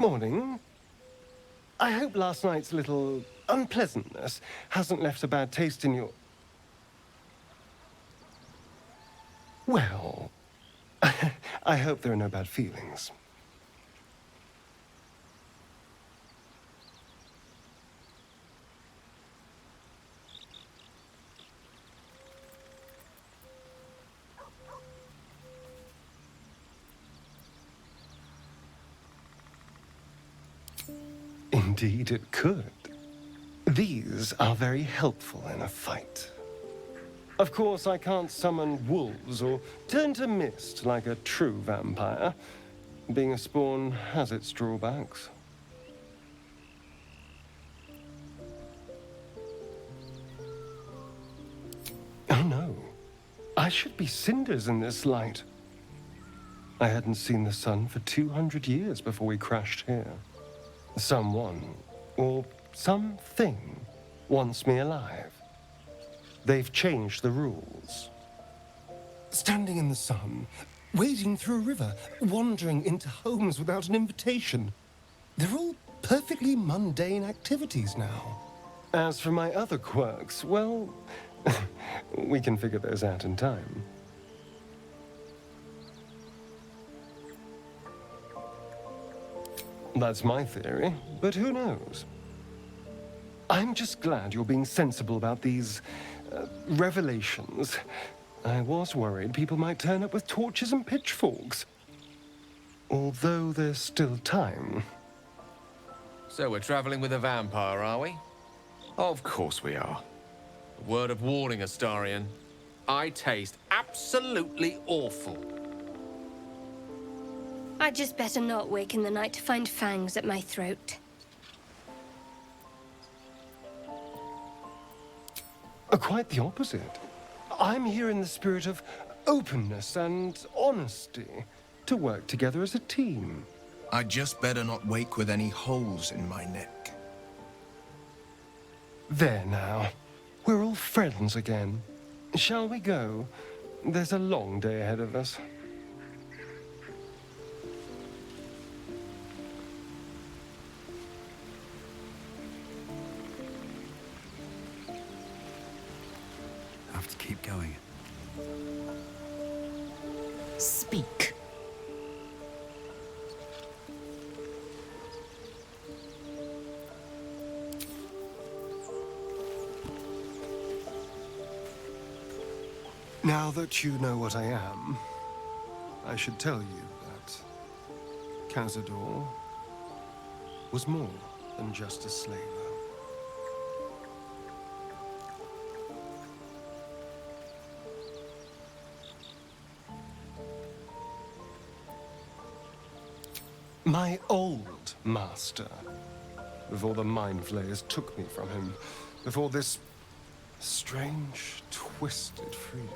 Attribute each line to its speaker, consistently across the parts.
Speaker 1: Morning. I hope last night's little unpleasantness hasn't left a bad taste in your... Well, I hope there are no bad feelings. Indeed it could. These are very helpful in a fight. Of course, I can't summon wolves or turn to mist like a true vampire. Being a spawn has its drawbacks. Oh no, I should be cinders in this light. I hadn't seen the sun for 200 years before we crashed here. Someone, or something, wants me alive. They've changed the rules. Standing in the sun, wading through a river, wandering into homes without an invitation. They're all perfectly mundane activities now. As for my other quirks, well, we can figure those out in time. That's my theory, but who knows? I'm just glad you're being sensible about these revelations. I was worried people might turn up with torches and pitchforks. Although there's still time.
Speaker 2: So we're traveling with a vampire, are we?
Speaker 3: Of course we are.
Speaker 2: A word of warning, Astarion. I taste absolutely awful.
Speaker 4: I'd just better not wake in the night to find fangs at my throat.
Speaker 1: Quite the opposite. I'm here in the spirit of openness and honesty, to work together as a team.
Speaker 5: I'd just better not wake with any holes in my neck.
Speaker 1: There now. We're all friends again. Shall we go? There's a long day ahead of us.
Speaker 3: Have to keep going.
Speaker 6: Speak.
Speaker 1: Now that you know what I am, I should tell you that Cazador was more than just a slaver. My old master, before the mind flayers took me from him, before this strange, twisted freedom.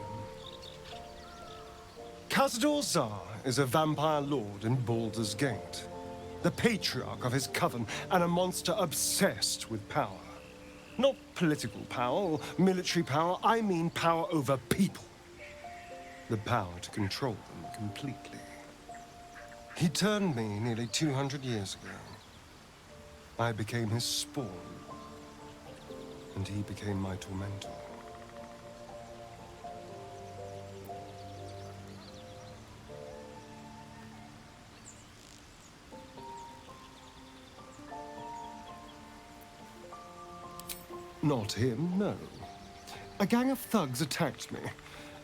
Speaker 1: Cazador Zar is a vampire lord in Baldur's Gate, the patriarch of his coven, and a monster obsessed with power. Not political power or military power, I mean power over people. The power to control them completely. He turned me nearly 200 years ago. I became his spawn, and he became my tormentor. Not him, no. A gang of thugs attacked me,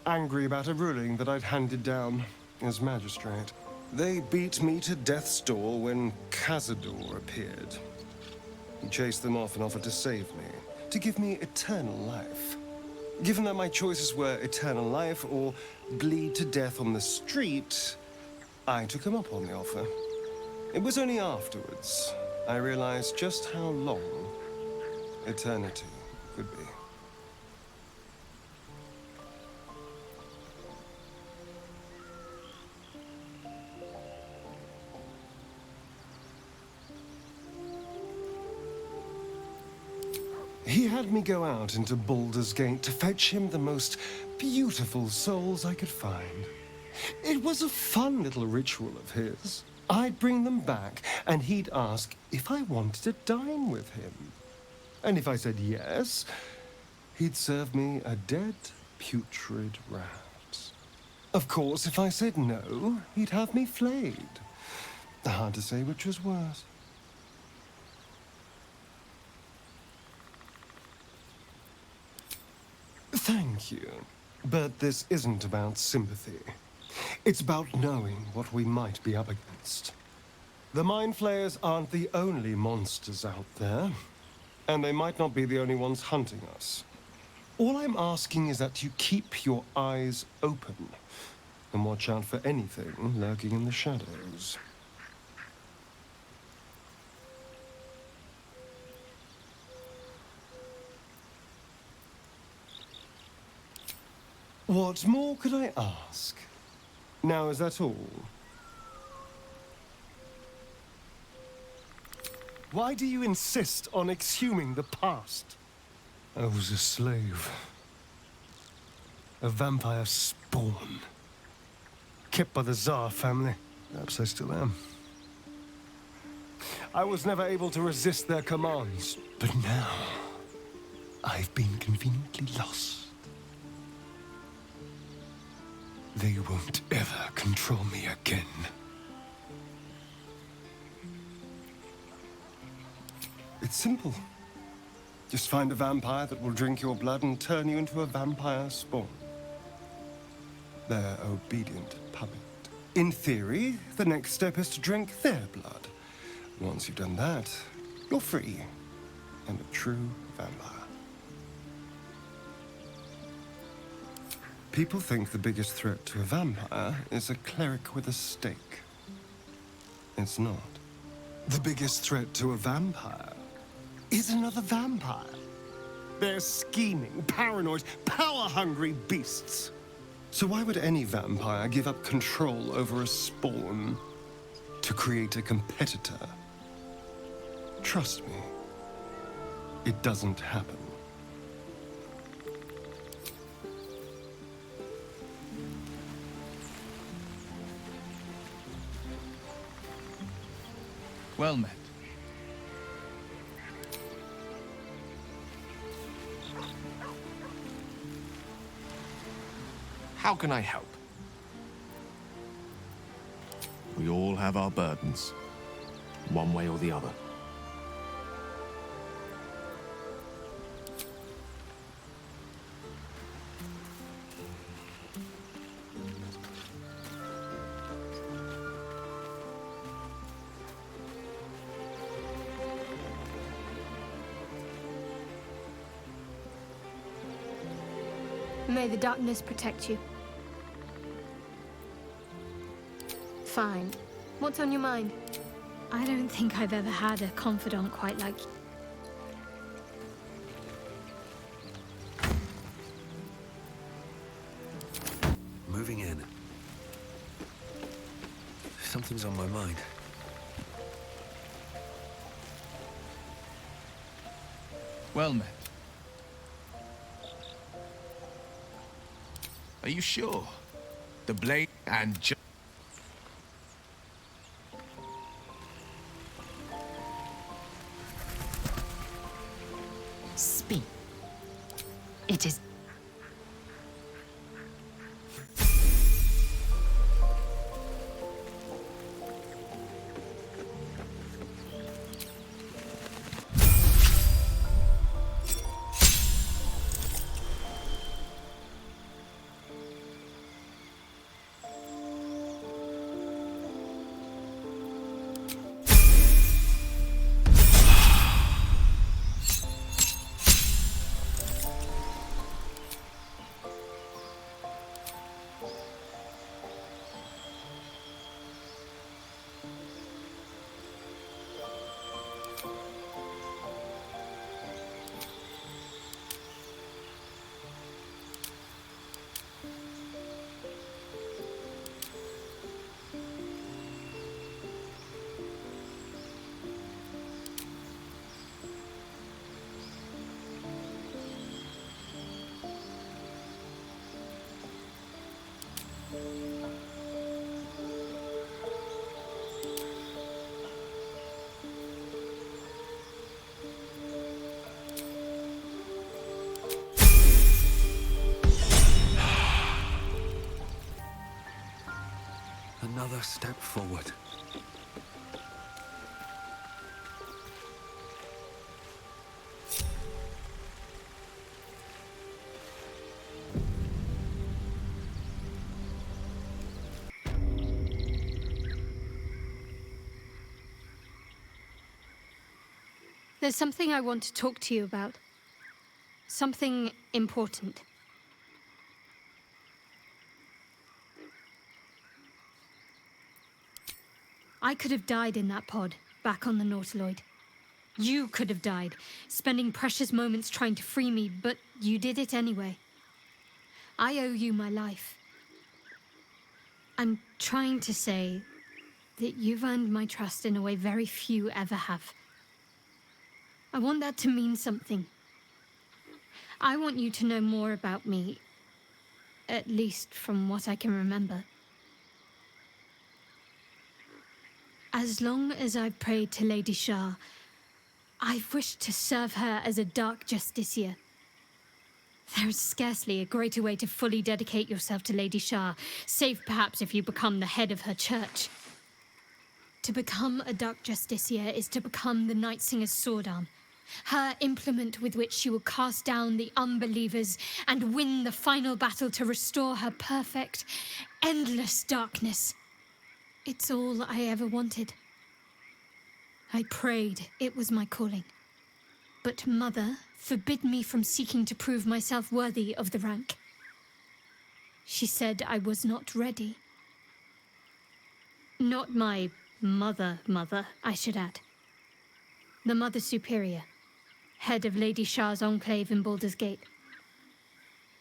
Speaker 1: angry about a ruling that I'd handed down as magistrate. They beat me to death's door when Cazador appeared. He chased them off and offered to save me, to give me eternal life. Given that my choices were eternal life or bleed to death on the street, I took him up on the offer. It was only afterwards I realized just how long eternity could be. He had me go out into Baldur's Gate to fetch him the most beautiful souls I could find. It was a fun little ritual of his. I'd bring them back, and he'd ask if I wanted to dine with him. And if I said yes, he'd serve me a dead, putrid rat. Of course, if I said no, he'd have me flayed. Hard to say which was worse. Thank you. But this isn't about sympathy. It's about knowing what we might be up against. The Mind Flayers aren't the only monsters out there, and they might not be the only ones hunting us. All I'm asking is that you keep your eyes open and watch out for anything lurking in the shadows. What more could I ask? Now, is that all? Why do you insist on exhuming the past? I was a slave. A vampire spawn. Kept by the Tsar family. Perhaps I still am. I was never able to resist their commands. But now, I've been conveniently lost. They won't ever control me again. It's simple. Just find a vampire that will drink your blood and turn you into a vampire spawn. Their obedient puppet. In theory, the next step is to drink their blood. Once you've done that, you're free and a true vampire. People think the biggest threat to a vampire is a cleric with a stake. It's not. The biggest threat to a vampire is another vampire. They're scheming, paranoid, power-hungry beasts. So why would any vampire give up control over a spawn to create a competitor? Trust me, it doesn't happen.
Speaker 3: Well met.
Speaker 2: How can I help? We all have our burdens, one way or the other.
Speaker 4: May the darkness protect you. Fine. What's on your mind?
Speaker 7: I don't think I've ever had a confidant quite like you.
Speaker 3: Moving in. Something's on my mind.
Speaker 5: Well met. Are you sure? The blade and
Speaker 6: Speak. It is.
Speaker 3: another step forward.
Speaker 7: There's something I want to talk to you about. Something important. I could have died in that pod, back on the Nautiloid. You could have died, spending precious moments trying to free me, but you did it anyway. I owe you my life. I'm trying to say that you've earned my trust in a way very few ever have. I want that to mean something. I want you to know more about me, at least from what I can remember. As long as I've prayed to Lady Shah, I've wished to serve her as a dark justiciar. There is scarcely a greater way to fully dedicate yourself to Lady Shah, save perhaps if you become the head of her church. To become a dark justiciar is to become the Night Singer's sword arm, her implement with which she will cast down the unbelievers and win the final battle to restore her perfect, endless darkness. It's all I ever wanted. I prayed it was my calling. But Mother forbid me from seeking to prove myself worthy of the rank. She said I was not ready. Not my mother, I should add. The Mother Superior, head of Lady Shah's enclave in Baldur's Gate.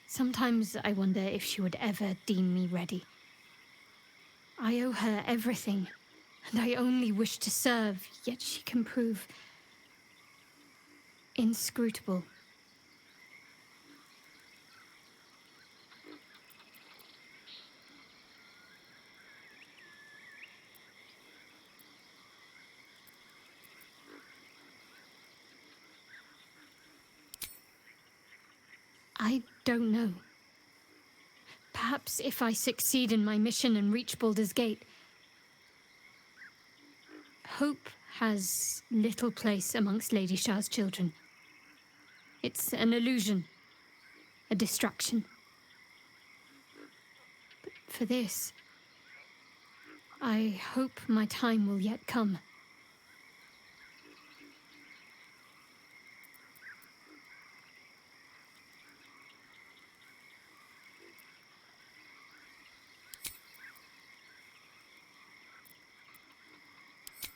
Speaker 7: Sometimes I wonder if she would ever deem me ready. I owe her everything, and I only wish to serve, yet she can prove inscrutable. I don't know. Perhaps if I succeed in my mission and reach Baldur's Gate. Hope has little place amongst Lady Shah's children. It's an illusion, a distraction. But for this, I hope my time will yet come.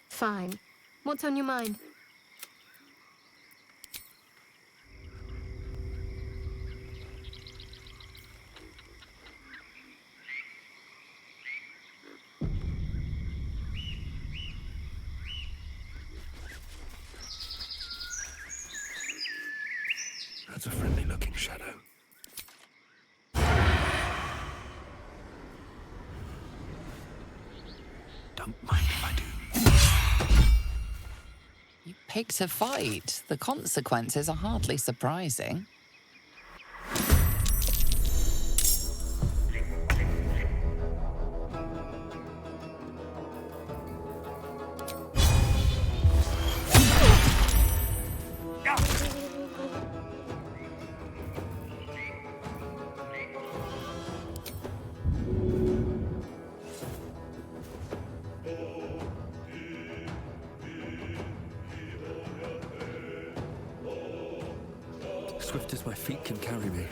Speaker 4: Fine. What's on your mind?
Speaker 3: That's a friendly-looking shadow. Don't mind if I do.
Speaker 8: You picked a fight. The consequences are hardly surprising.
Speaker 3: Swift as my feet can carry me.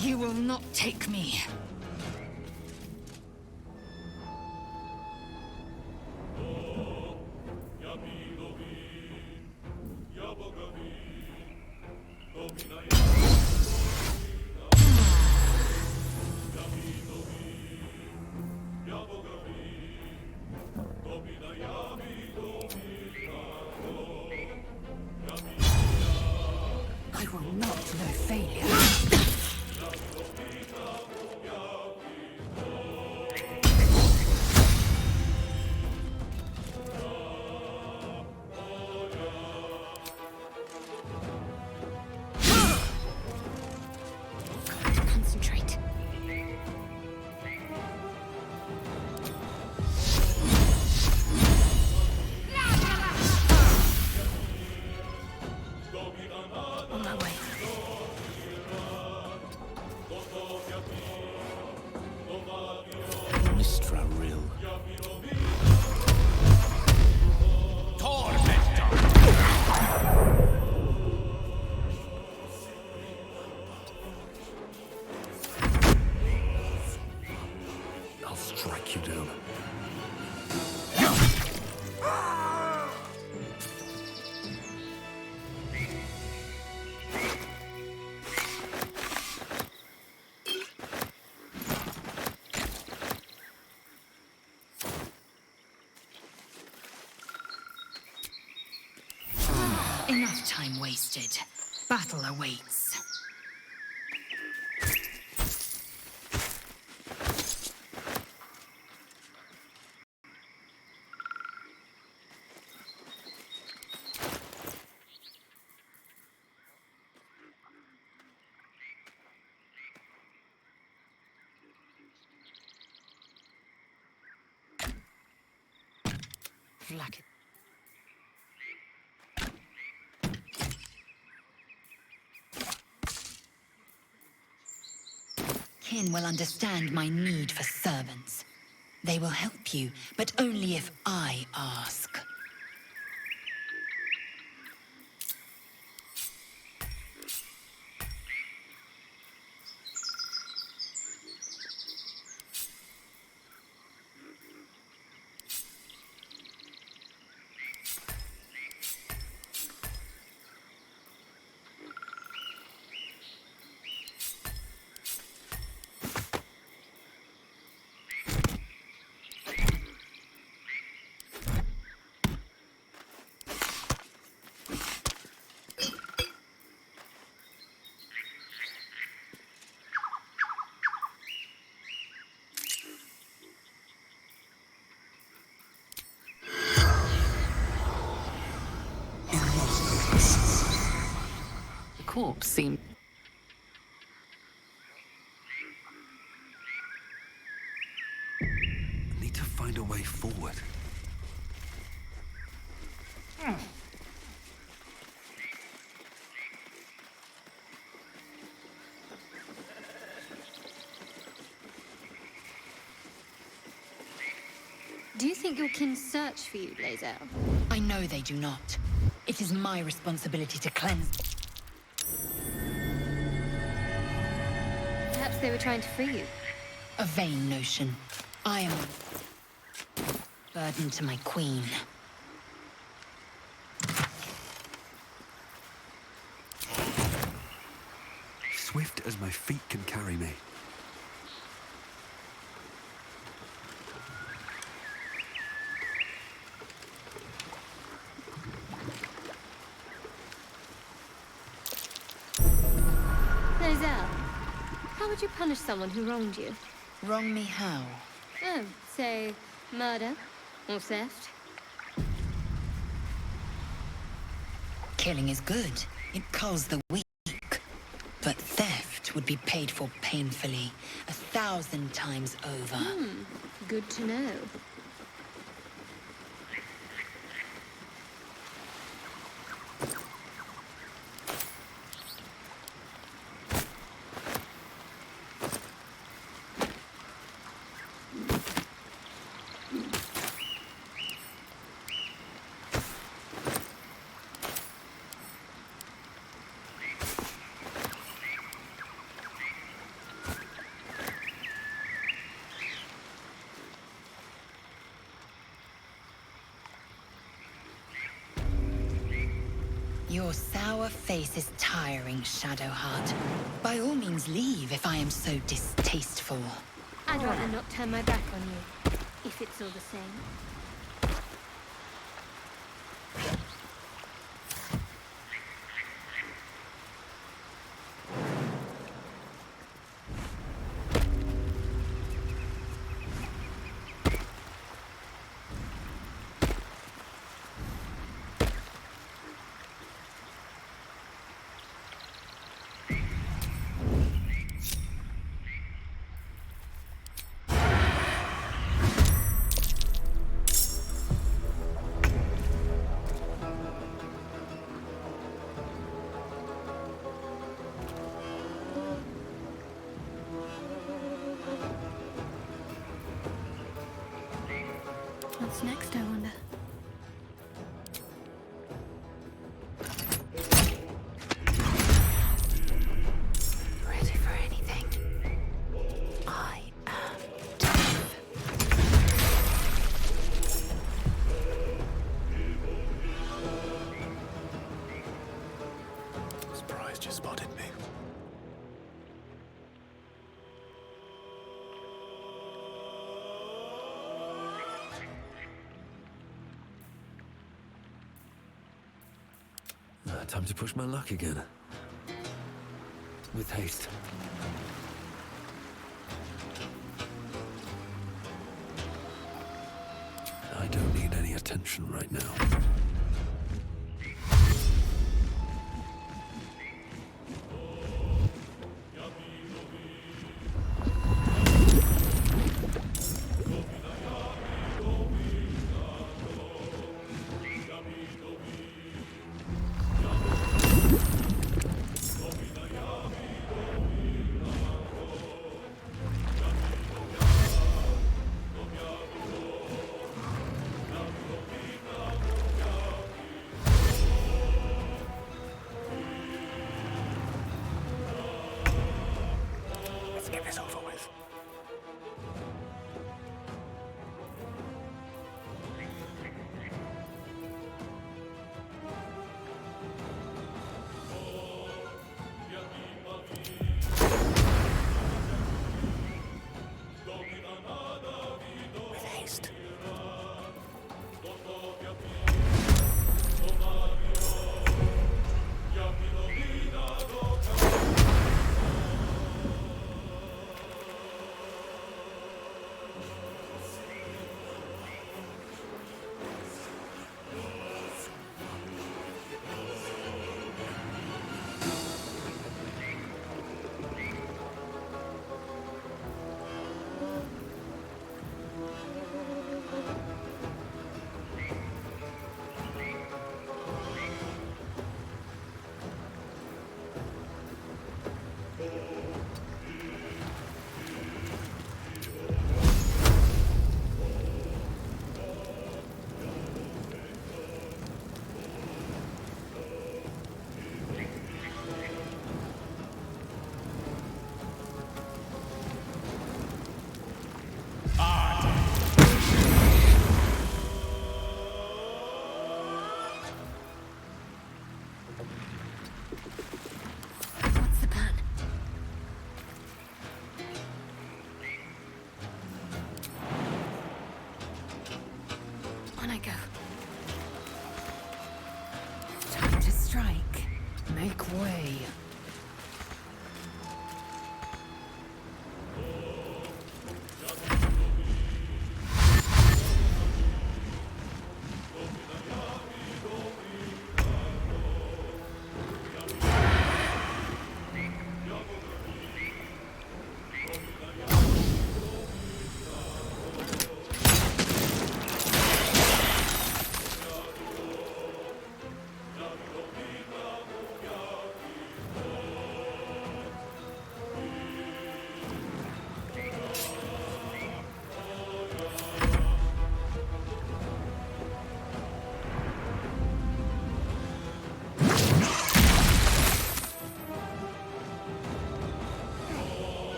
Speaker 6: You will not take me.
Speaker 3: strike you down.
Speaker 6: Enough time wasted. Battle awaits. Like it. Kin will understand my need for servants. They will help you, but only if I ask.
Speaker 8: The corpse seemed...
Speaker 3: I need to find a way forward.
Speaker 4: Do you think your kin search for you, lae'zel?
Speaker 6: I know they do not. It is my responsibility to cleanse.
Speaker 4: Perhaps they were trying to free you.
Speaker 6: A vain notion. I am a burden to my queen.
Speaker 3: Swift as my feet can carry me.
Speaker 4: Lae'zel, how would you punish someone who wronged you?
Speaker 6: Wrong me how?
Speaker 4: Oh, say, murder or theft?
Speaker 6: Killing is good. It culls the weak. But theft would be paid for painfully, 1,000 times over.
Speaker 4: Good to know.
Speaker 6: Your sour face is tiring, Shadowheart. By all means leave if I am so distasteful.
Speaker 4: I'd rather not turn my back on you, if it's all the same.
Speaker 7: What's next, I wonder?
Speaker 6: Ready for anything? I am death.
Speaker 3: Time to push my luck again. With haste. I don't need any attention right now.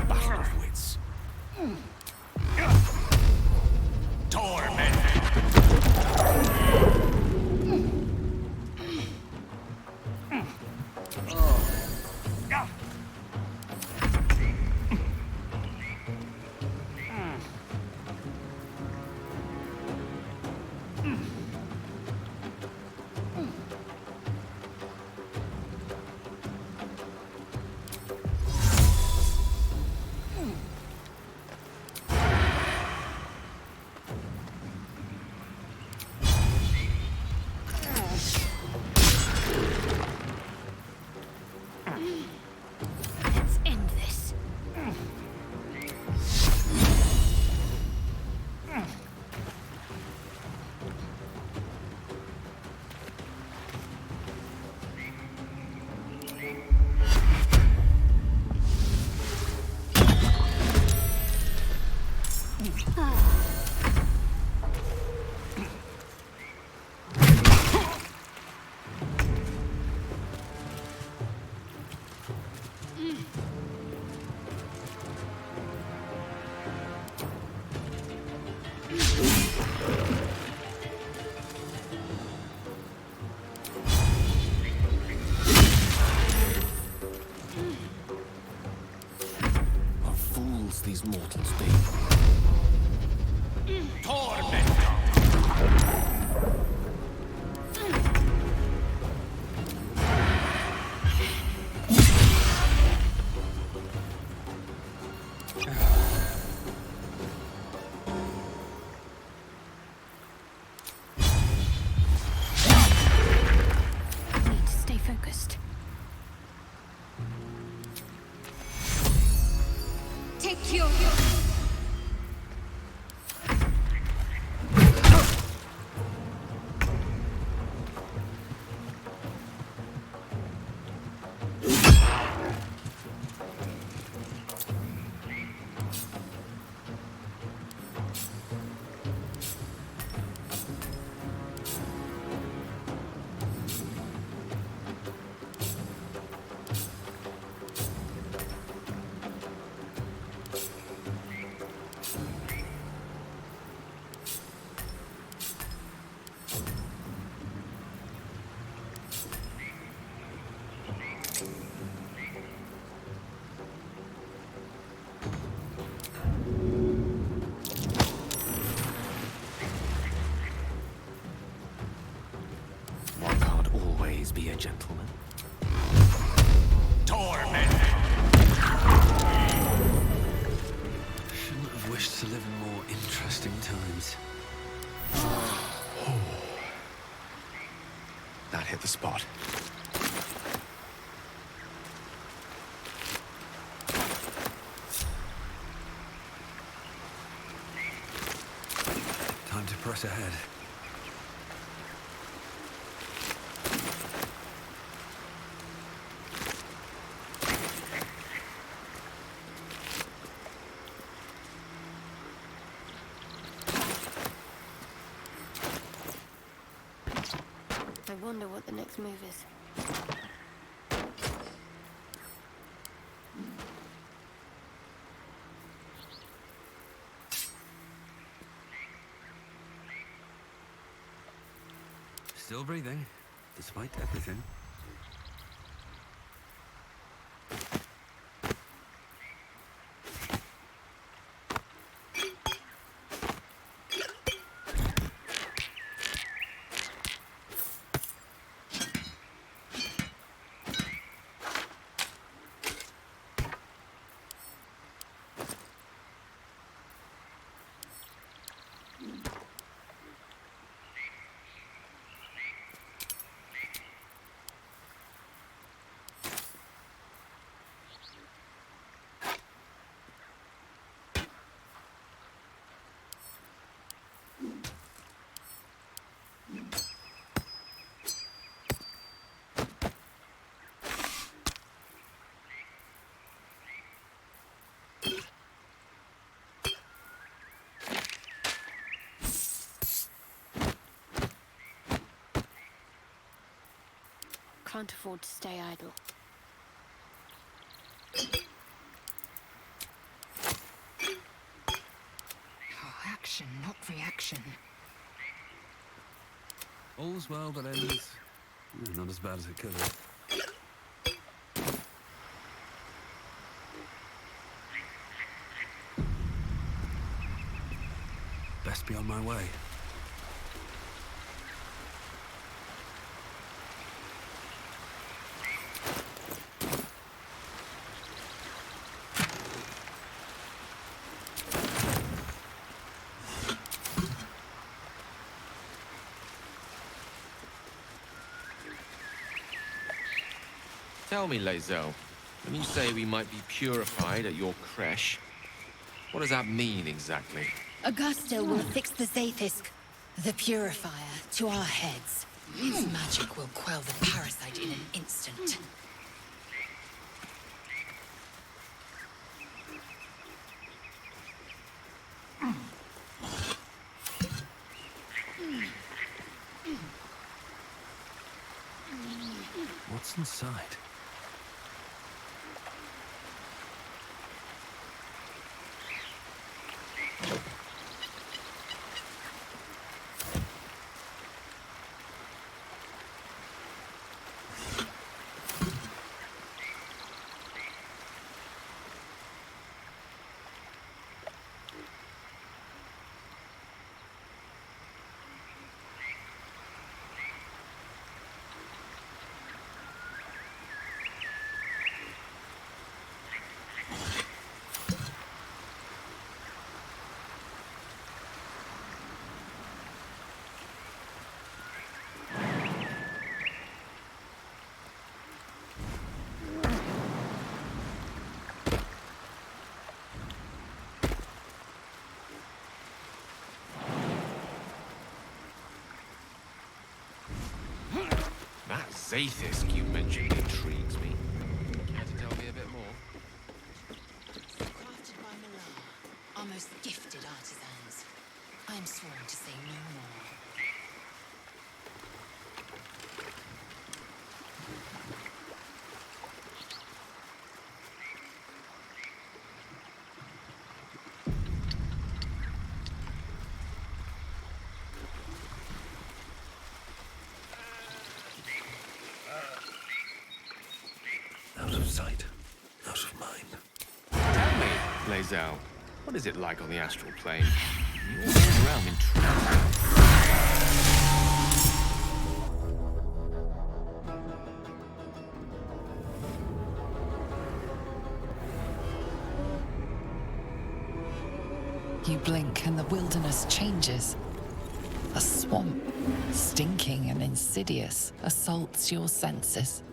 Speaker 3: Battle of wits.
Speaker 7: Let's end this.
Speaker 3: What fools these mortals be.
Speaker 7: Need to stay focused.
Speaker 4: Take your...
Speaker 3: One can't always be a gentleman. Shouldn't have wished to live in more interesting times.
Speaker 5: That hit the spot.
Speaker 3: Time to press ahead.
Speaker 4: I wonder what the next move is.
Speaker 3: Still breathing, despite everything.
Speaker 4: can't afford to stay idle.
Speaker 6: Oh, action, not reaction.
Speaker 3: All's well that ends. Not as bad as it could have. Best be on my way.
Speaker 2: Tell me, lae'zel, when you say we might be purified at your creche, what does that mean exactly?
Speaker 6: Augusta will fix the Zaithisk, the purifier, to our heads. His magic will quell the parasite in an instant.
Speaker 3: What's inside?
Speaker 2: That Zaithisk you mentioned intrigues me. Care to tell me a bit more?
Speaker 6: Crafted by Malar, our most gifted artisans. I am sworn to say no more.
Speaker 3: Out of sight, out of mind.
Speaker 2: Tell me, lae'zel, what is it like on the astral plane? You all walk around in trance.
Speaker 8: You blink and the wilderness changes. A swamp, stinking and insidious, assaults your senses.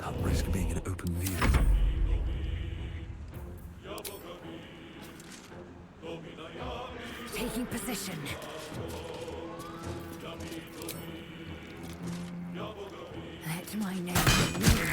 Speaker 3: Can't risk being in open view.
Speaker 6: Taking position. Let my name ring.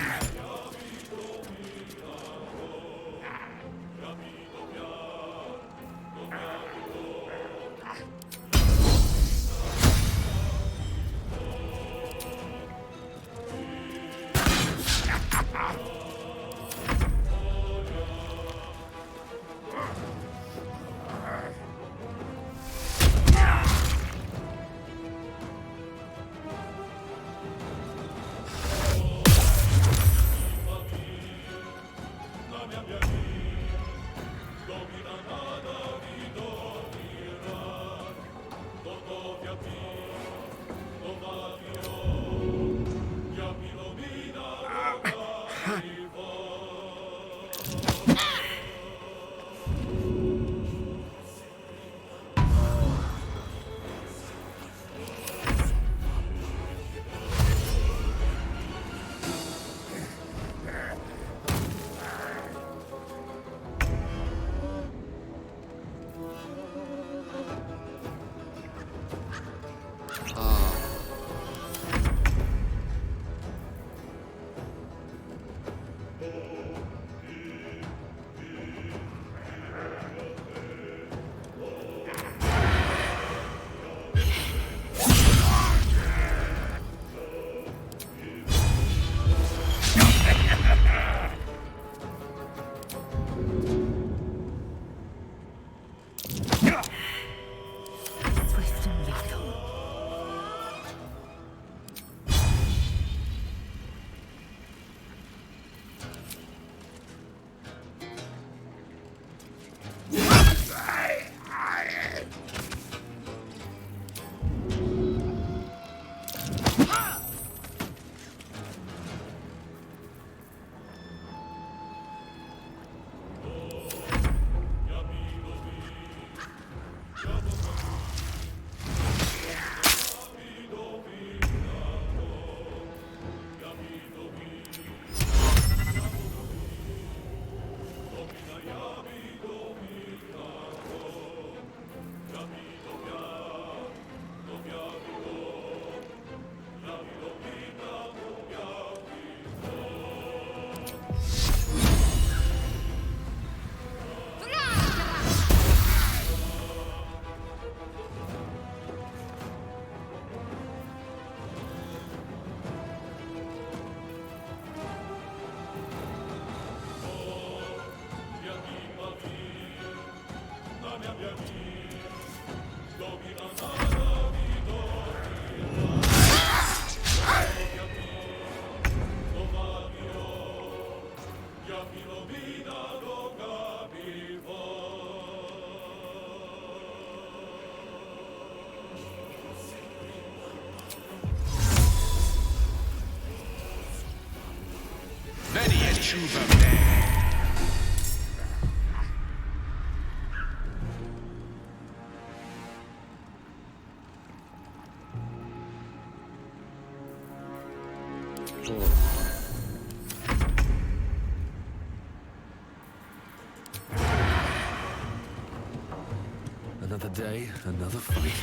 Speaker 3: Another day, another fight.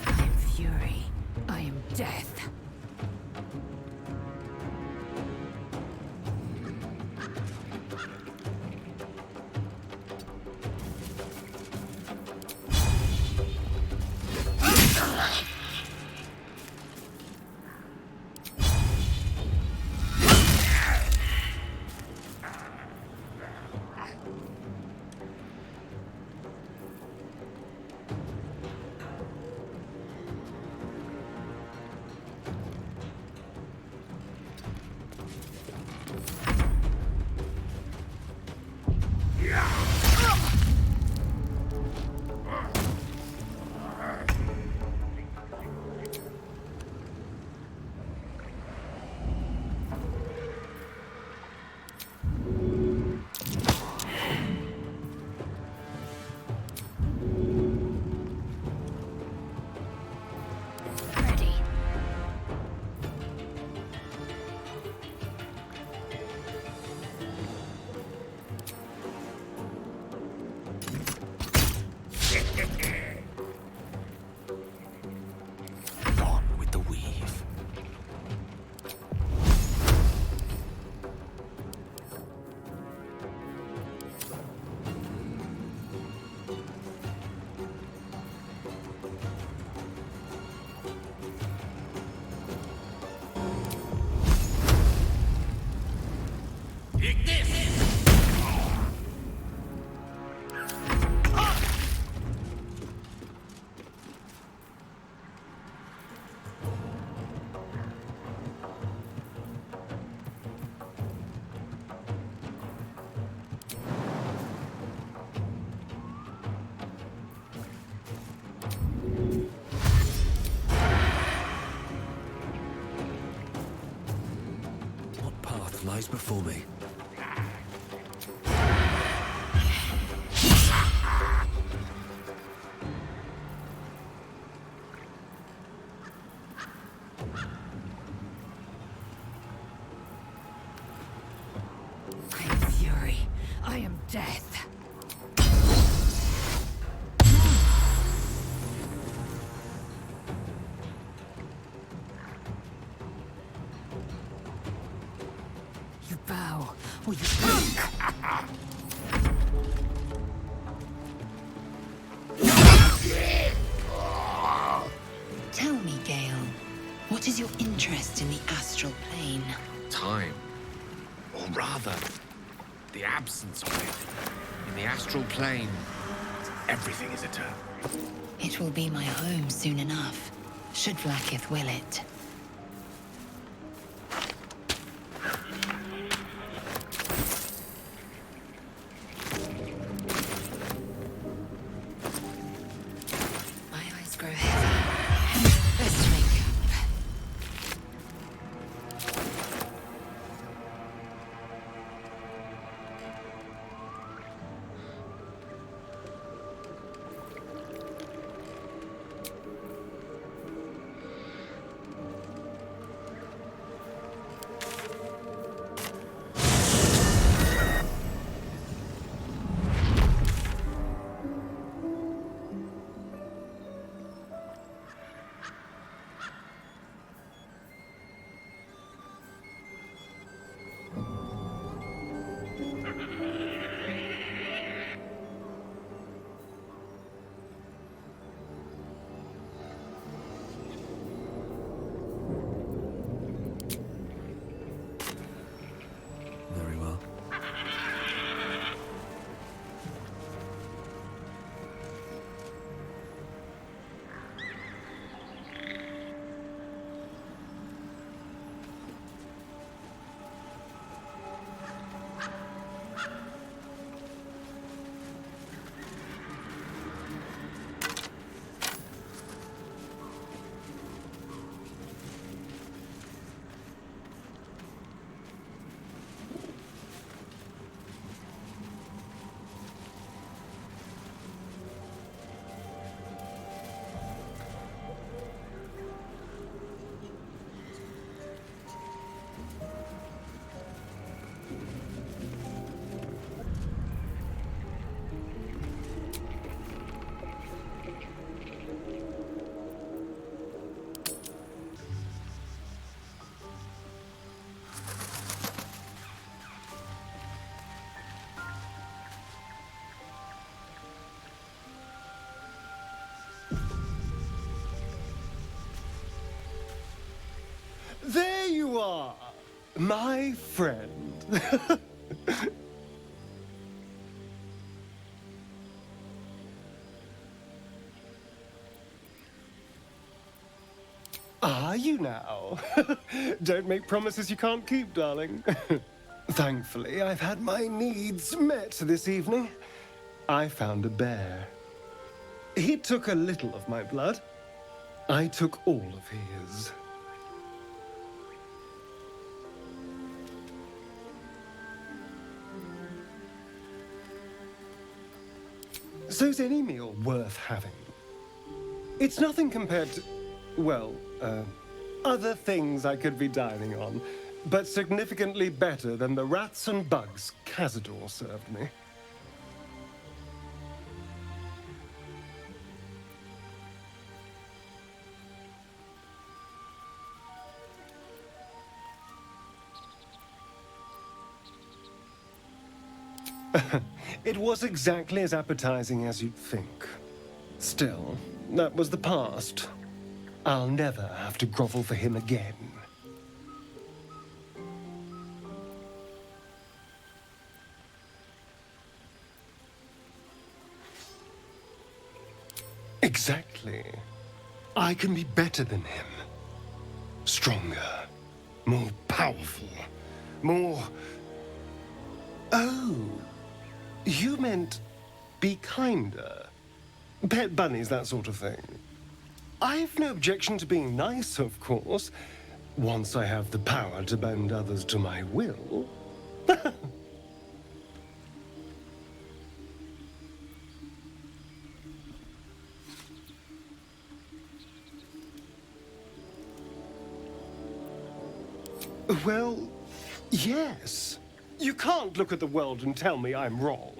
Speaker 6: I am fury. I am death.
Speaker 3: On with the weave. What path lies before me?
Speaker 6: I am fury. I am death. You bow, or you break. Tell me, Gale, what is your interest in the astral plane?
Speaker 2: Time. Or rather, the absence of it. In the astral plane, everything is eternal.
Speaker 6: It will be my home soon enough, should Vlaakith will it. My eyes grow heavy. Best make up.
Speaker 1: are my friend. Are you now? Don't make promises you can't keep, darling. Thankfully, I've had my needs met this evening. I found a bear. He took a little of my blood. I took all of his. So's any meal worth having. It's nothing compared to, well, other things I could be dining on, but significantly better than the rats and bugs Cazador served me. It was exactly as appetizing as you'd think. Still, that was the past. I'll never have to grovel for him again. Exactly. I can be better than him. Stronger. More powerful. More... Oh. You meant be kinder. Pet bunnies, that sort of thing. I've no objection to being nice, of course, once I have the power to bend others to my will. Well, yes. You can't look at the world and tell me I'm wrong.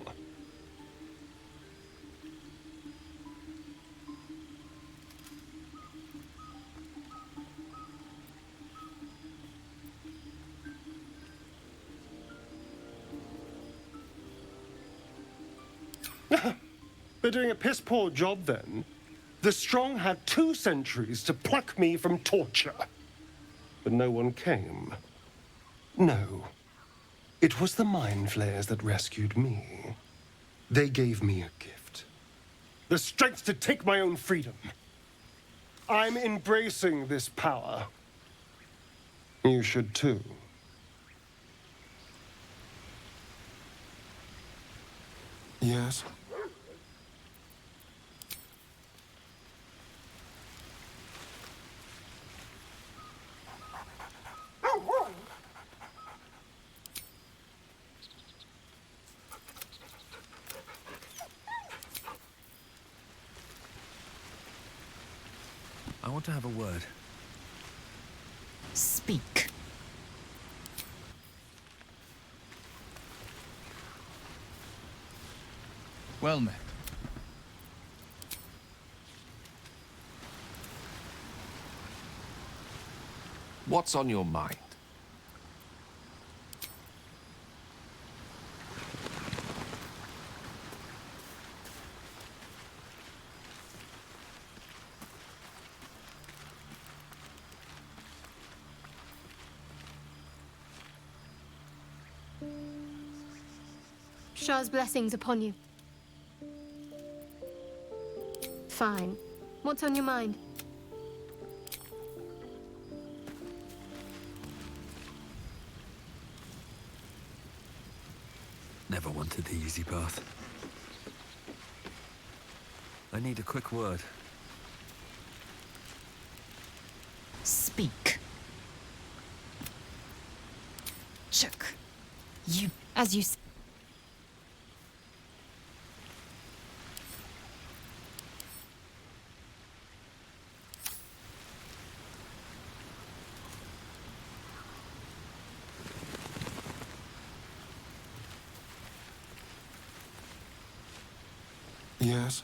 Speaker 1: They're doing a piss-poor job, then. The strong had 2 centuries to pluck me from torture. But no one came. No. It was the mind flayers that rescued me. They gave me a gift. The strength to take my own freedom. I'm embracing this power. You should too. Yes?
Speaker 3: I want to have a word.
Speaker 6: Speak.
Speaker 5: Well met.
Speaker 2: What's on your mind?
Speaker 4: Shah's blessings upon you. Fine. What's on your mind?
Speaker 3: Never wanted the easy path. I need a quick word.
Speaker 6: Speak. Chuck. You, as you...
Speaker 1: Yes?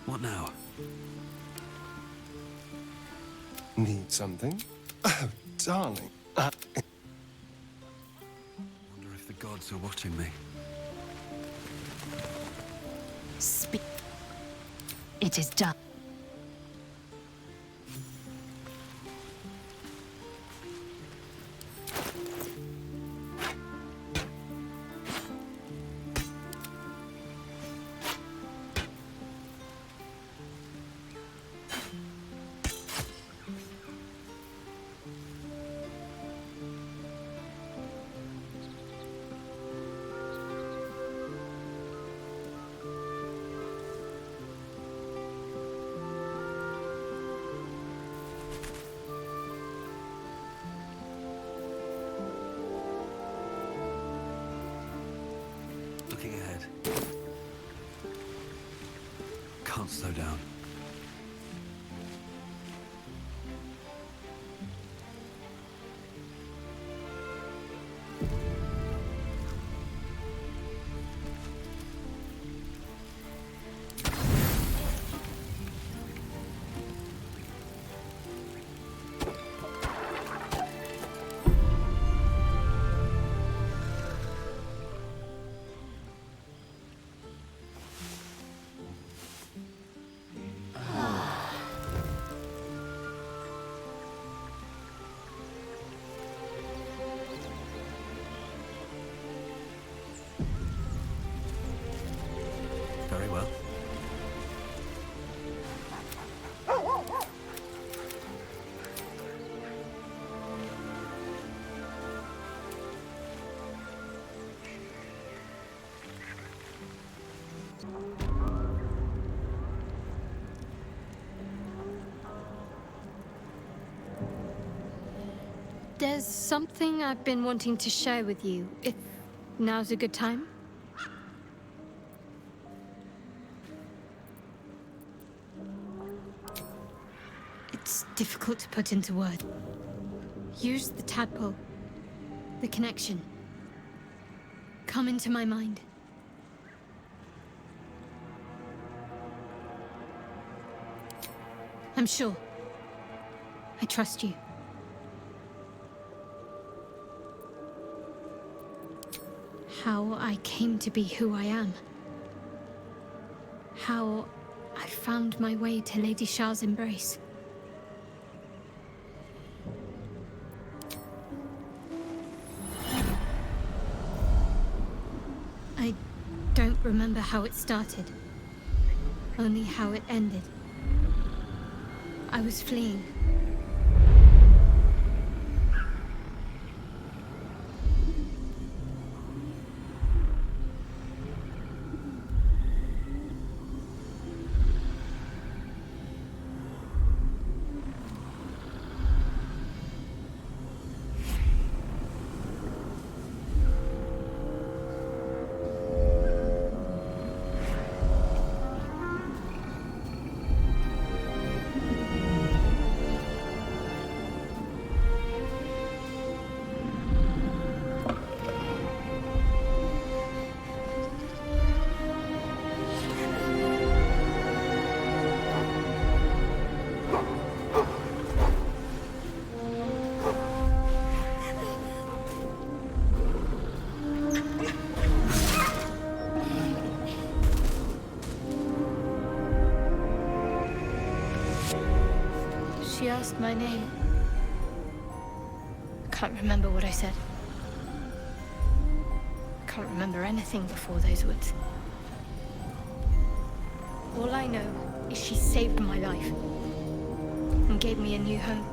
Speaker 3: What now?
Speaker 1: Need something? Oh, darling.
Speaker 3: Wonder if the gods are watching me.
Speaker 7: Speak. It is done.
Speaker 3: Looking ahead. Can't slow down. Very well.
Speaker 7: There's something I've been wanting to share with you, if now's a good time. It's difficult to put into words. Use the tadpole. The connection. Come into my mind. I'm sure. I trust you. How I came to be who I am. How I found my way to Lady Shah's embrace. I don't remember how it started, only how it ended. I was fleeing. She asked my name. I can't remember what I said. I can't remember anything before those words. All I know is she saved my life and gave me a new home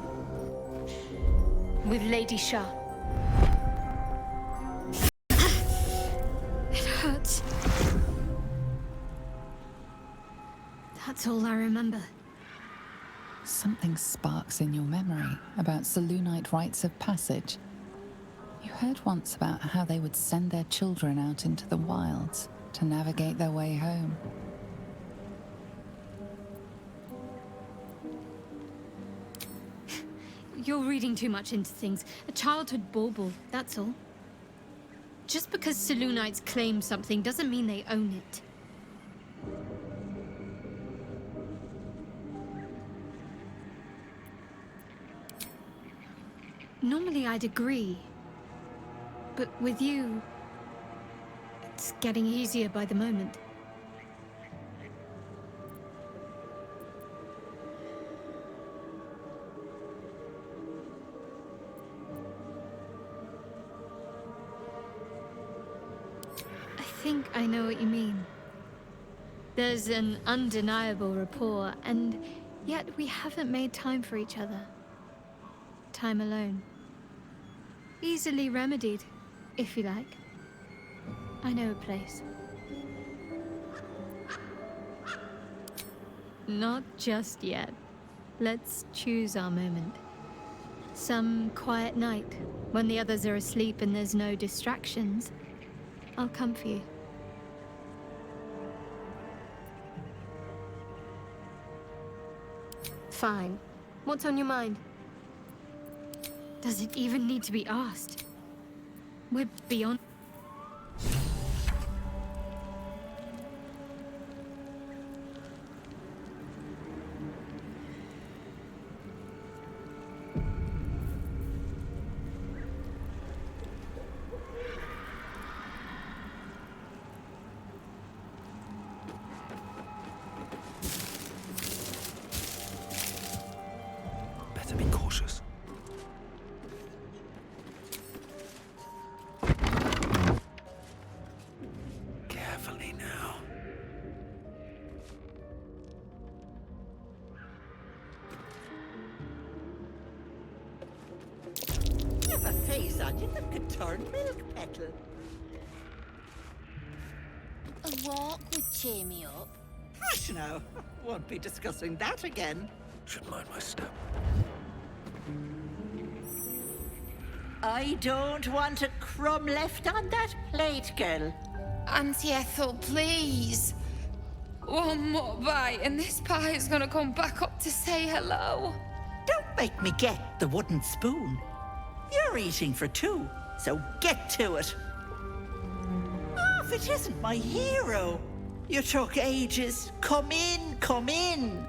Speaker 7: with Lady Shah. It hurts. That's all I remember.
Speaker 8: Something sparks in your memory about Selûnite rites of passage. You heard once about how they would send their children out into the wilds to navigate their way home.
Speaker 7: You're reading too much into things. A childhood bauble, that's all. Just because Selûnites claim something doesn't mean they own it. Normally I'd agree. But with you, it's getting easier by the moment. I think I know what you mean. There's an undeniable rapport, and yet we haven't made time for each other. Time alone. Easily remedied, if you like. I know a place. Not just yet. Let's choose our moment. Some quiet night, when the others are asleep and there's no distractions, I'll come for you.
Speaker 4: Fine. What's on your mind?
Speaker 7: Does it even need to be asked? We're beyond...
Speaker 3: Better be cautious. Carefully now.
Speaker 9: You have a face on you that could turn milk petal.
Speaker 4: A walk would cheer me up.
Speaker 9: Hush now. Won't be discussing that again.
Speaker 3: Should mind my step.
Speaker 9: I don't want a crumb left on that plate, girl.
Speaker 10: Auntie Ethel, please. One more bite and this pie is gonna come back up to say hello.
Speaker 9: Don't make me get the wooden spoon. You're eating for two, so get to it. Oh, if it isn't my hero. You took ages. Come in, come in.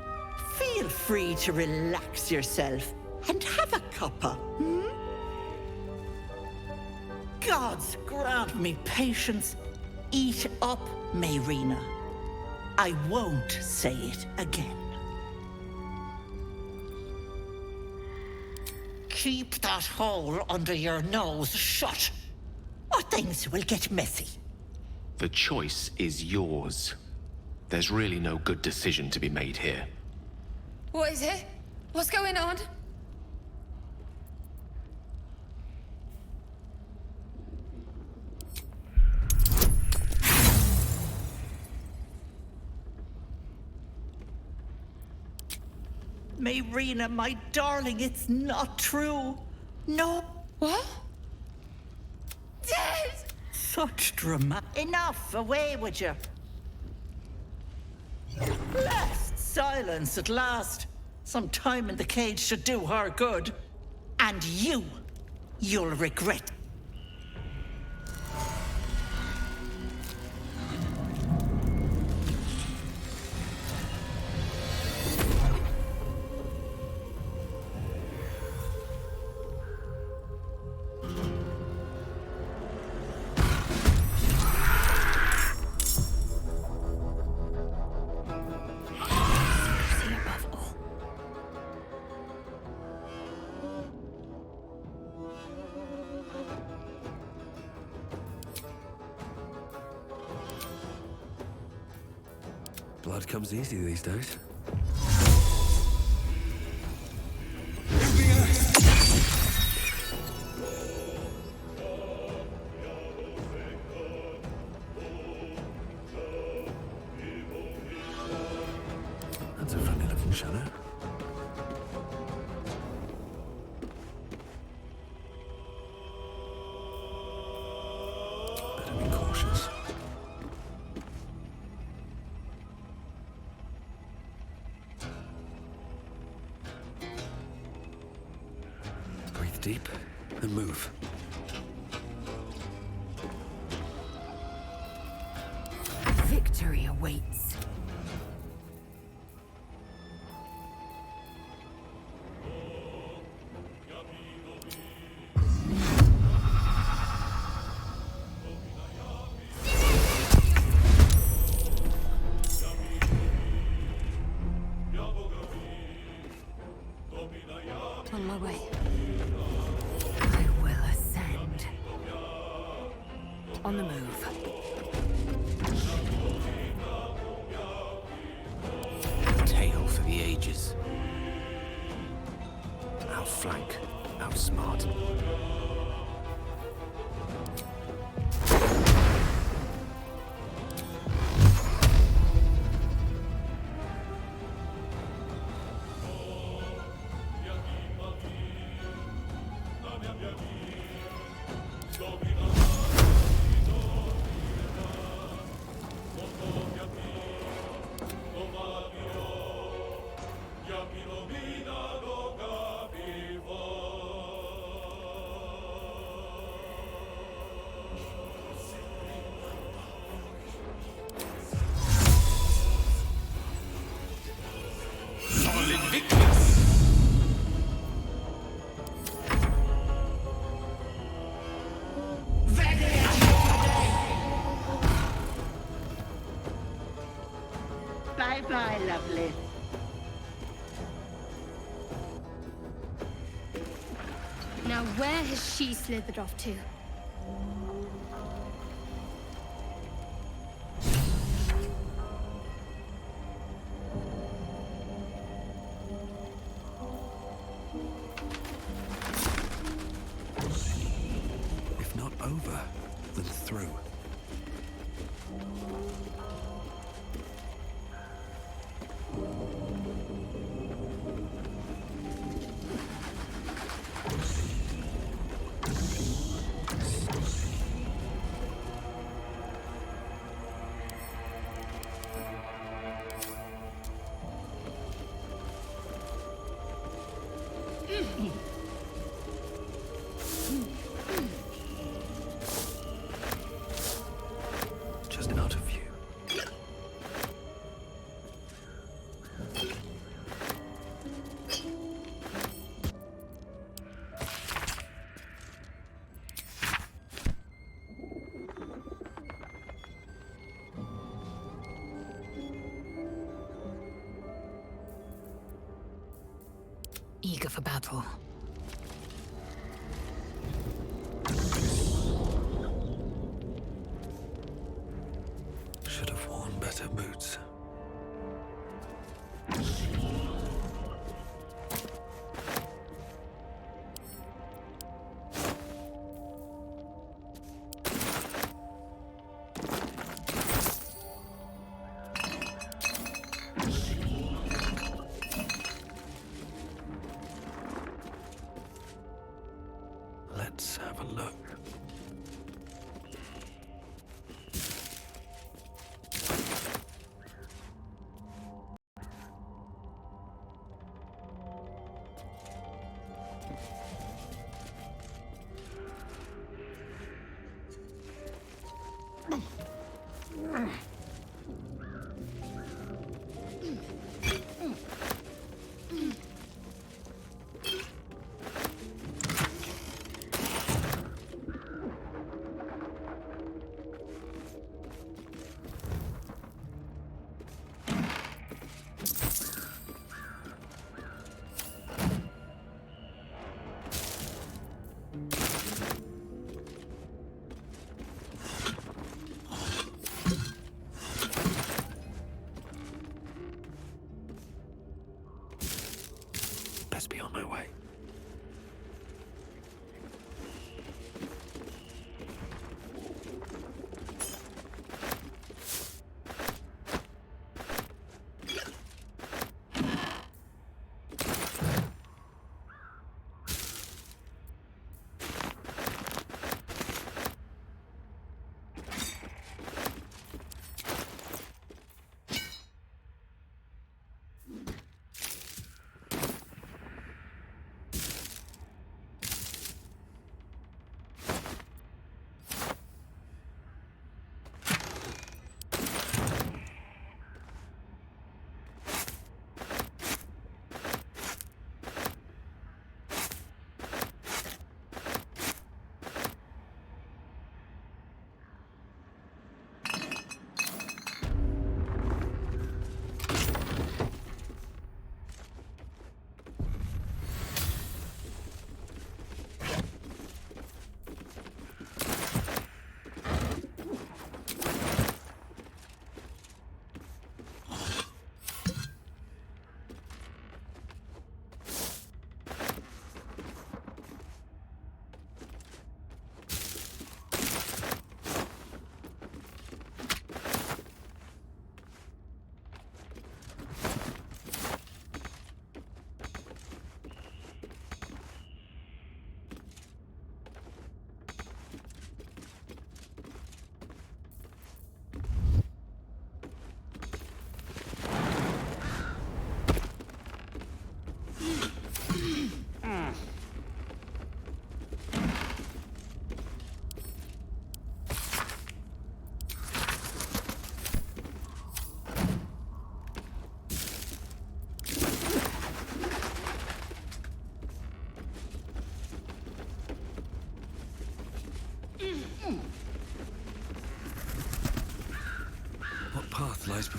Speaker 9: Feel free to relax yourself and have a cuppa, hmm? Gods grant me patience. Eat up, Mayrina. I won't say it again. Keep that hole under your nose shut, or things will get messy.
Speaker 2: The choice is yours. There's really no good decision to be made here.
Speaker 10: What is it? What's going on?
Speaker 9: Mayrina, my darling, it's not true. No.
Speaker 10: What? Dead!
Speaker 9: Such drama. Enough, away with you. Blessed silence at last. Some time in the cage should do her good. And you'll regret.
Speaker 3: Blood comes easy these days. That's a funny looking shadow. Better be cautious. Breathe deep and move.
Speaker 6: Victory awaits.
Speaker 4: On my way.
Speaker 6: I will ascend. On the move.
Speaker 2: Tale for the ages. Outflank, outsmart.
Speaker 9: Bye-bye, lovely.
Speaker 4: Now where has she slithered off to?
Speaker 3: If not over, then through. Just out of view.
Speaker 6: Eager for battle.
Speaker 3: Should have worn better boots. Let's have a look. Best be on my way.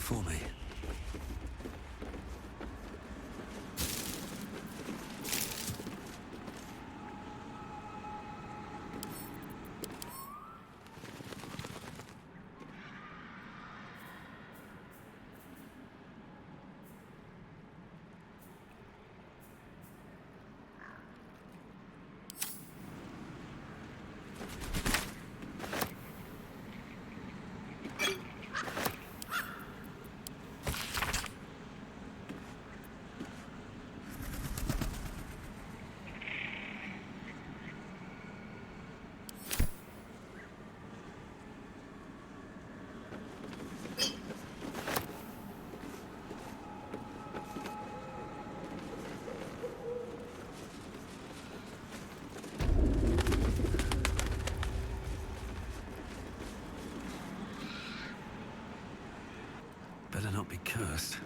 Speaker 3: before me. Better not be cursed.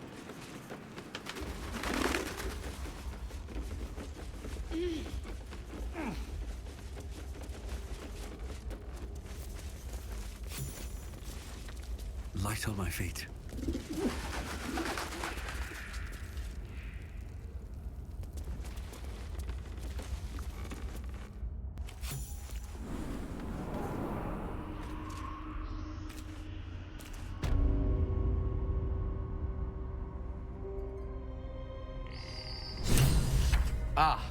Speaker 3: Light on my feet.
Speaker 2: Ah,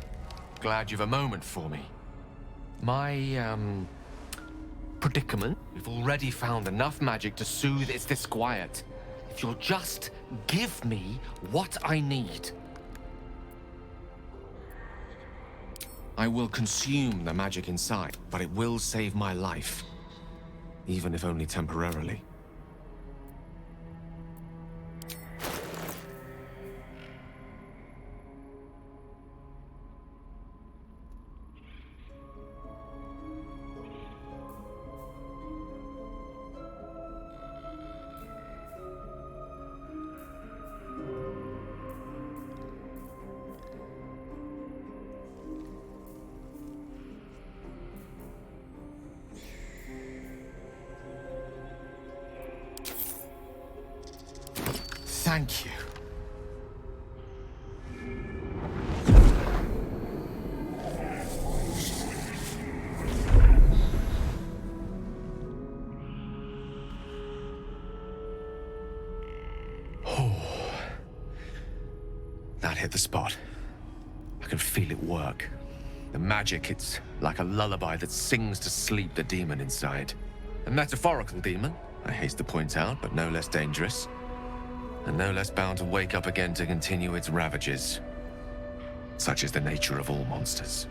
Speaker 2: glad you've a moment for me. My, predicament? We've already found enough magic to soothe its disquiet. If you'll just give me what I need. I will consume the magic inside, but it will save my life. Even if only temporarily. Thank you. Oh, that hit the spot. I can feel it work. The magic, it's like a lullaby that sings to sleep the demon inside. A metaphorical demon, I haste to point out, but no less dangerous. And no less bound to wake up again to continue its ravages. Such is the nature of all monsters.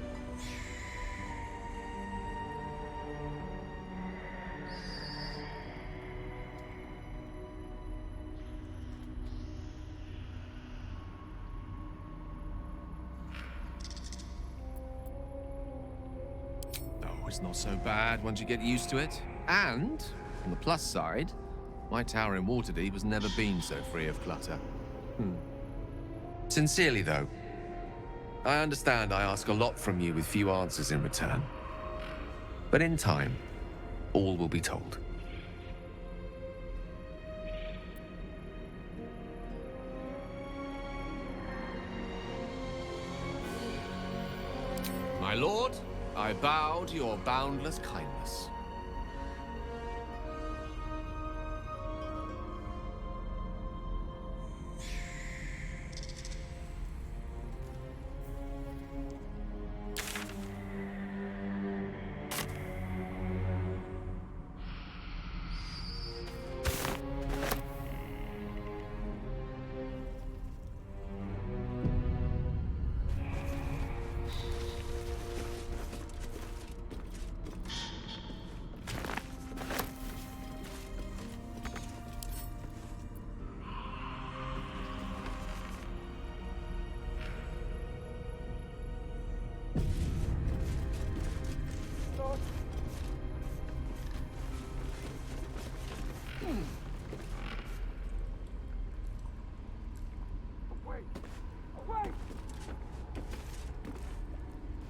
Speaker 2: Oh, it's not so bad once you get used to it. And, on the plus side, my tower in Waterdeep has never been so free of clutter. Sincerely, though, I understand I ask a lot from you with few answers in return. But in time, all will be told. My lord, I bow to your boundless kindness.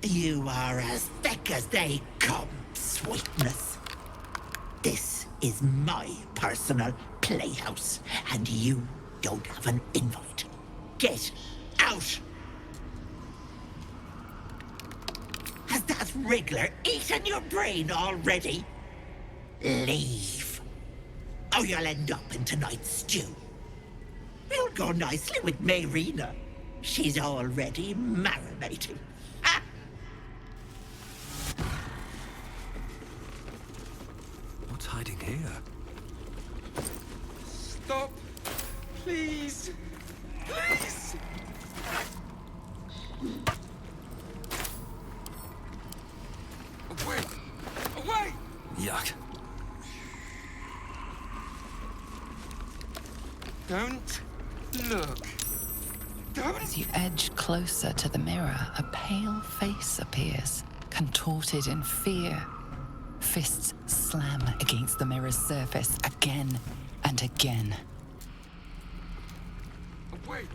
Speaker 9: You are as thick as they come, sweetness. This is my personal playhouse, and you don't have an invite. Get out! Has that wriggler eaten your brain already? Leave, or you'll end up in tonight's stew. You'll go nicely with Mayrina. She's already marinating. Ah!
Speaker 3: What's hiding here?
Speaker 11: Stop! Please! Please! Away! Away!
Speaker 3: Yuck.
Speaker 11: Don't look. Don't.
Speaker 8: As you edge closer to the mirror, a pale face appears, contorted in fear. Fists slam against the mirror's surface again and again.
Speaker 11: Away!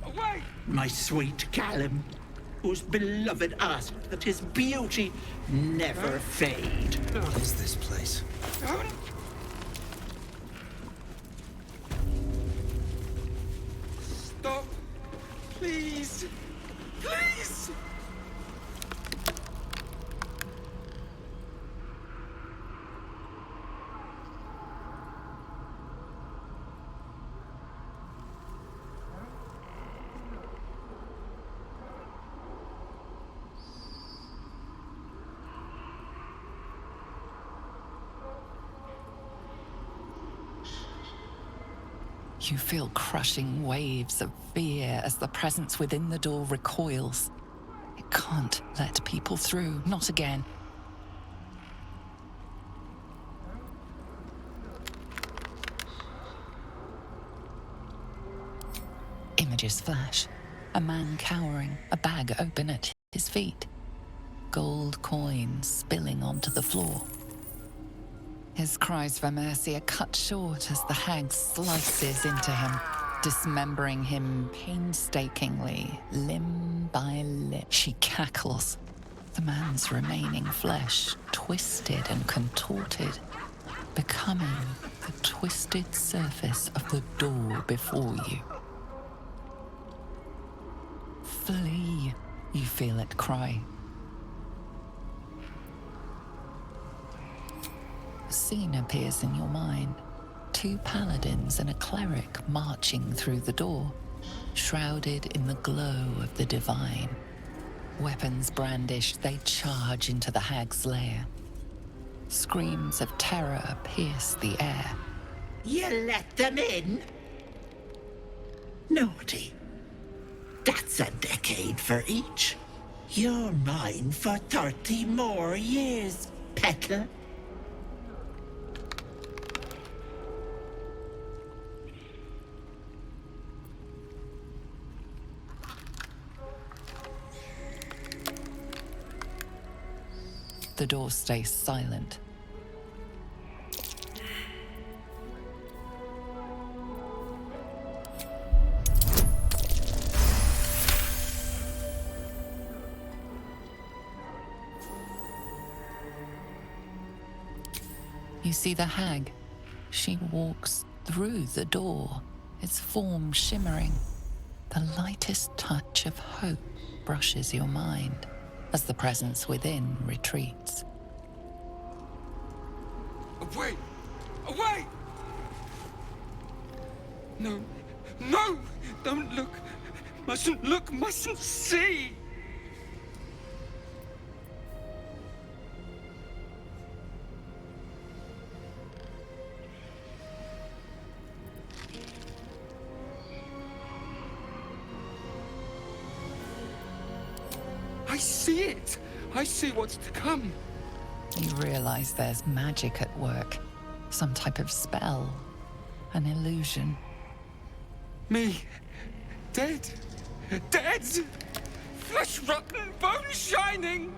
Speaker 11: Away!
Speaker 9: My sweet Callum, whose beloved asked that his beauty never fade.
Speaker 3: What is this place?
Speaker 11: Don't. Stop! Please! Please!
Speaker 8: You feel crushing waves of fear as the presence within the door recoils. It can't let people through, not again. Images flash. A man cowering, a bag open at his feet. Gold coins spilling onto the floor. His cries for mercy are cut short as the hag slices into him, dismembering him painstakingly, limb by limb. She cackles, the man's remaining flesh twisted and contorted, becoming the twisted surface of the door before you. Flee, you feel it cry. A scene appears in your mind. 2 paladins and a cleric marching through the door, shrouded in the glow of the divine. Weapons brandished, they charge into the hag's lair. Screams of terror pierce the air.
Speaker 9: You let them in? Naughty. That's a decade for each. You're mine for 30 more years, petal.
Speaker 8: The door stays silent. You see the hag. She walks through the door, its form shimmering. The lightest touch of hope brushes your mind as the presence within retreats.
Speaker 11: Away! Away! No! No! Don't look! Mustn't look! Mustn't see! I see it! I see what's to come.
Speaker 8: You realize there's magic at work. Some type of spell. An illusion.
Speaker 11: Me. Dead. Dead! Flesh rotten, bone shining!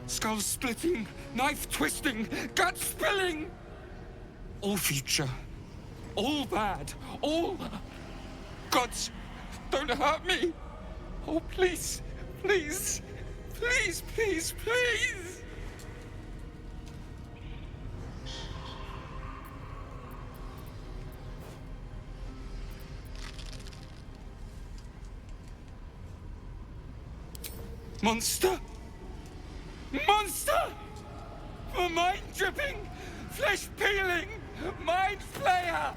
Speaker 11: Skull splitting, knife twisting, gut spilling! All future. All bad. All... Gods, don't hurt me! Oh, please, please, please, please, please. Monster! Monster! For mind-dripping, flesh-peeling, mind-flayer!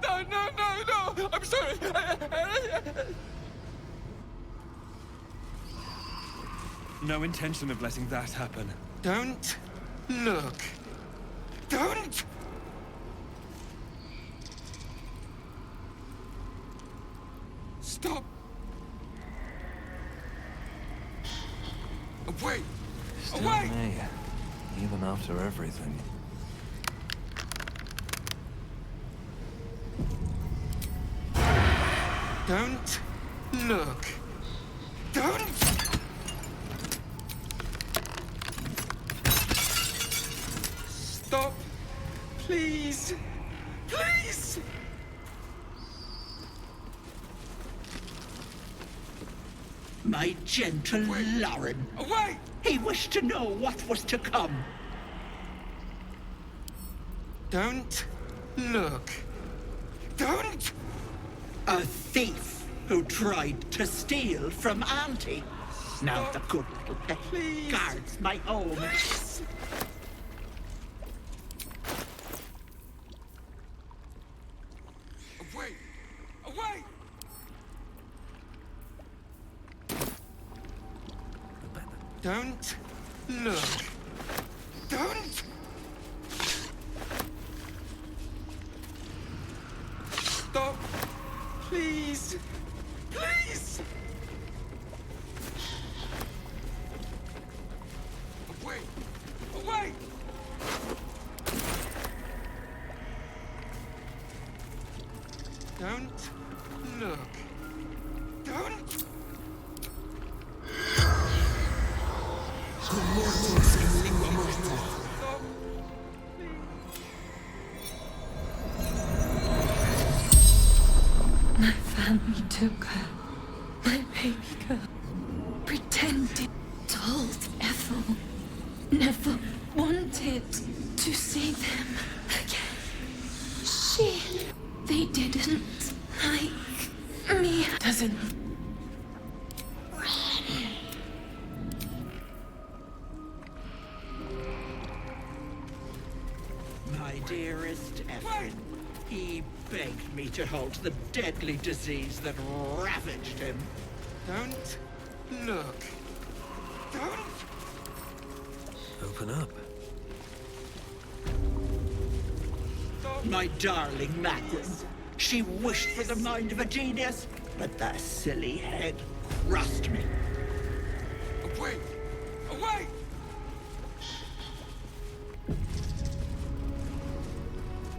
Speaker 11: No, no, no, no! I'm sorry!
Speaker 3: No intention of letting that happen.
Speaker 11: Don't look. Don't! Stop! Away!
Speaker 3: Still
Speaker 11: Away!
Speaker 3: me, even after everything.
Speaker 11: Don't look. Don't! Stop. Please. Please!
Speaker 9: My gentle Lauren.
Speaker 11: Away!
Speaker 9: He wished to know what was to come.
Speaker 11: Don't look. Don't!
Speaker 9: A thief who tried to steal from Auntie. Now the good little pet guards my home.
Speaker 11: Please. Away! Away! Don't look. Don't! Stop! Please! Please! Away! Away! Don't look. Don't! Stop!
Speaker 10: My family took her, my baby girl, pretended, told Ethel, never wanted to see them again. They didn't like me. Doesn't.
Speaker 9: My dearest Ephraim, he begged me to halt the deadly disease that ravaged him.
Speaker 11: Don't look. Don't!
Speaker 3: Open up.
Speaker 9: My darling Macron. She wished for the mind of a genius, but the silly head crushed me.